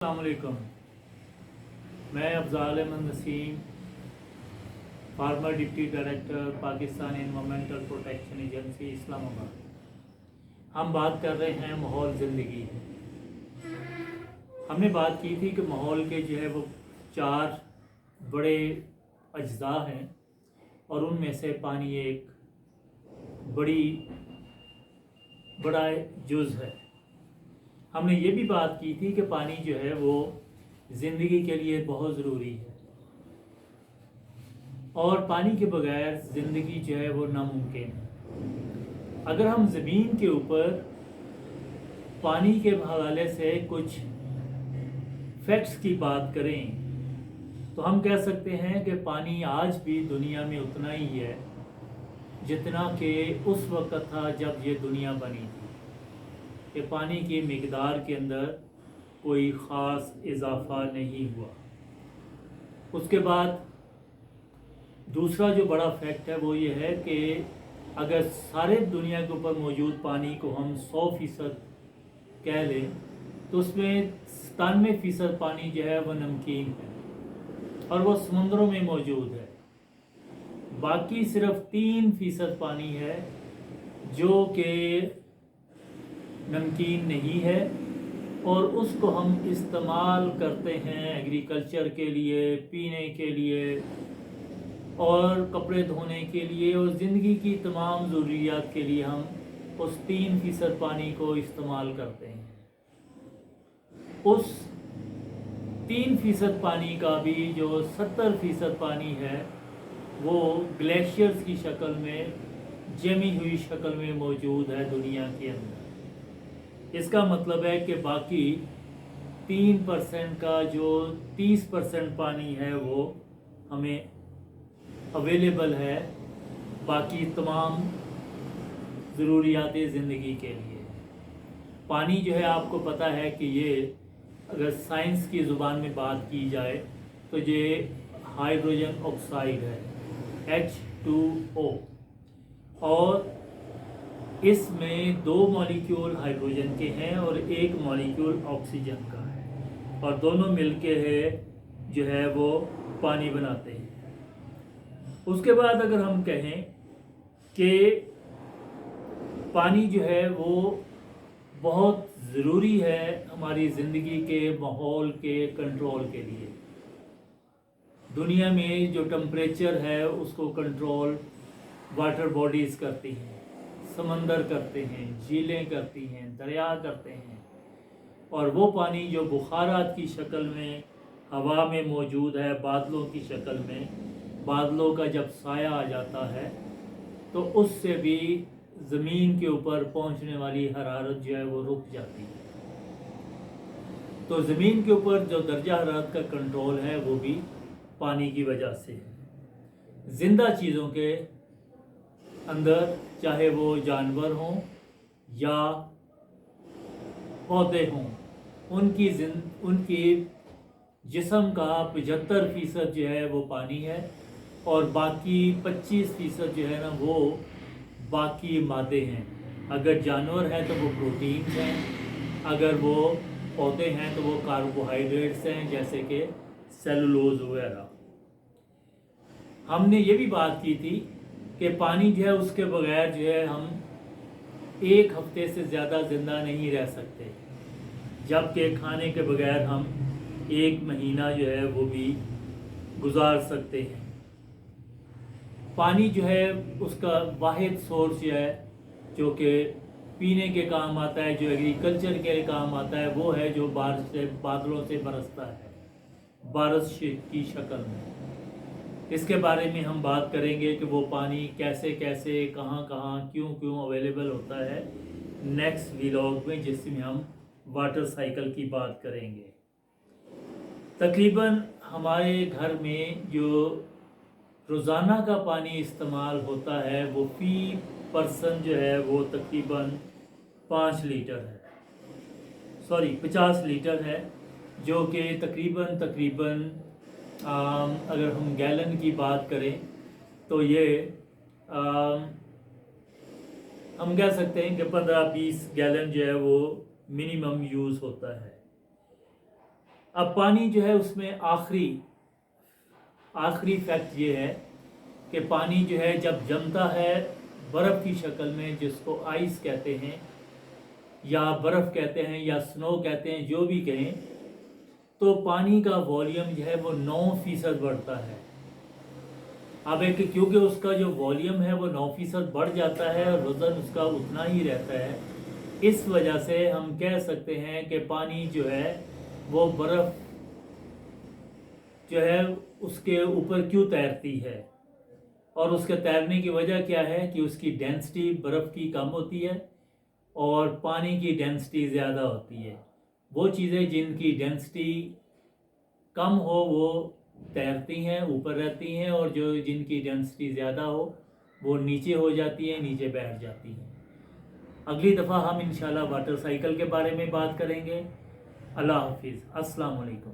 अस्सलामुअलैकुम। मैं Afzal Ahmed Naseem, former deputy director Pakistan environmental protection agency Islamabad. हम बात कर रहे हैं माहौल ज़िंदगी। हमने बात की थी कि माहौल के जो है वो 4 बड़े अज्जा हैं और उनमें से पानी एक बड़ा जुज़ है। हमने ये भी बात की थी कि पानी जो है वो ज़िंदगी के लिए बहुत ज़रूरी है और पानी के बगैर ज़िंदगी जो है वो नामुमकिन है। अगर हम ज़मीन के ऊपर पानी के हवाले से कुछ फैक्ट्स की बात करें तो हम कह सकते हैं कि पानी आज भी दुनिया में उतना ही है जितना कि उस वक्त था जब ये दुनिया बनी थी, कि पानी की मिकदार के अंदर कोई ख़ास इजाफ़ा नहीं हुआ। उसके बाद दूसरा जो बड़ा फैक्ट है वो ये है कि अगर सारे दुनिया के ऊपर मौजूद पानी को हम 100% कह लें तो उसमें 97% पानी जो है वो नमकीन है और वो समुद्रों में मौजूद है। बाकी सिर्फ 3% पानी है जो कि नमकीन नहीं है और उसको हम इस्तेमाल करते हैं एग्रीकल्चर के लिए, पीने के लिए और कपड़े धोने के लिए और ज़िंदगी की तमाम ज़रूरियात के लिए हम उस 3% पानी को इस्तेमाल करते हैं। उस 3% पानी का भी जो 70% पानी है वो ग्लेशियर्स की शक्ल में, जमी हुई शक्ल में मौजूद है दुनिया के अंदर। इसका मतलब है कि बाकी 3% का जो 30% पानी है वो हमें अवेलेबल है बाकी तमाम ज़रूरियात ज़िंदगी के लिए। पानी जो है आपको पता है कि ये अगर साइंस की ज़ुबान में बात की जाए तो ये हाइड्रोजन ऑक्साइड है, H2O, और इसमें 2 मॉलिक्यूल हाइड्रोजन के हैं और 1 मॉलिक्यूल ऑक्सीजन का है और दोनों मिलके जो है वो पानी बनाते हैं। उसके बाद अगर हम कहें कि पानी जो है वो बहुत ज़रूरी है हमारी ज़िंदगी के माहौल के कंट्रोल के लिए। दुनिया में जो टेम्परेचर है उसको कंट्रोल वाटर बॉडीज़ करती हैं, समंदर करते हैं, झीलें करती हैं, दरिया करते हैं और वो पानी जो बुखारात की शक्ल में हवा में मौजूद है, बादलों की शक्ल में, बादलों का जब साया आ जाता है तो उससे भी ज़मीन के ऊपर पहुंचने वाली हरारत जो है वो रुक जाती है। तो ज़मीन के ऊपर जो दर्जा हरारत का कंट्रोल है वो भी पानी की वजह से है। ज़िंदा चीज़ों के अंदर चाहे वो जानवर हों या पौधे हों, उनकी जिस्म का 75% जो है वो पानी है और बाकी 25% जो है ना वो बाकी मादे हैं। अगर जानवर हैं तो वो प्रोटीन हैं, अगर वो पौधे हैं तो वो कार्बोहाइड्रेट्स हैं जैसे कि सेलुलोज वगैरह। हमने ये भी बात की थी कि पानी जो है उसके बगैर जो है हम 1 हफ्ते से ज़्यादा ज़िंदा नहीं रह सकते, जबकि खाने के बगैर हम 1 महीना जो है वो भी गुजार सकते हैं। पानी जो है उसका वाहिद सोर्स जो है जो कि पीने के काम आता है, जो एग्रीकल्चर के काम आता है, वो है जो बारिश से, बादलों से बरसता है बारिश की शक्ल में। इसके बारे में हम बात करेंगे कि वो पानी कैसे कैसे, कहाँ कहाँ, क्यों क्यों अवेलेबल होता है नेक्स्ट व्लॉग में, जिसमें हम वाटर साइकिल की बात करेंगे। तकरीबन हमारे घर में जो रोज़ाना का पानी इस्तेमाल होता है वो फी पर्सन जो है वो तकरीबन 50 लीटर है, जो कि तकरीबन अगर हम गैलन की बात करें तो ये हम कह सकते हैं कि 15-20 गैलन जो है वो मिनिमम यूज़ होता है। اب پانی جو ہے اس میں آخری فیکٹ یہ ہے کہ پانی جو ہے جب جمتا ہے برف کی شکل میں، جس کو آئس کہتے ہیں یا برف کہتے ہیں یا سنو کہتے ہیں، جو بھی کہیں، تو پانی کا والیوم جو ہے وہ 9% بڑھتا ہے۔ اب ایک کیونکہ اس کا جو والیوم ہے وہ 9% بڑھ جاتا ہے اور وزن اس کا اتنا ہی رہتا ہے، اس وجہ سے ہم کہہ سکتے ہیں کہ پانی جو ہے وہ برف جو ہے اس کے اوپر کیوں تیرتی ہے، اور اس کے تیرنے کی وجہ کیا ہے کہ اس کی ڈینسٹی برف کی کم ہوتی ہے اور پانی کی ڈینسٹی زیادہ ہوتی ہے۔ وہ چیزیں جن کی ڈینسٹی کم ہو وہ تیرتی ہیں، اوپر رہتی ہیں، اور جن کی ڈینسٹی زیادہ ہو وہ نیچے ہو جاتی ہیں، نیچے بیٹھ جاتی ہیں۔ اگلی دفعہ ہم انشاءاللہ واٹر سائیکل کے بارے میں بات کریں گے۔ اللہ حافظ، السلام علیکم۔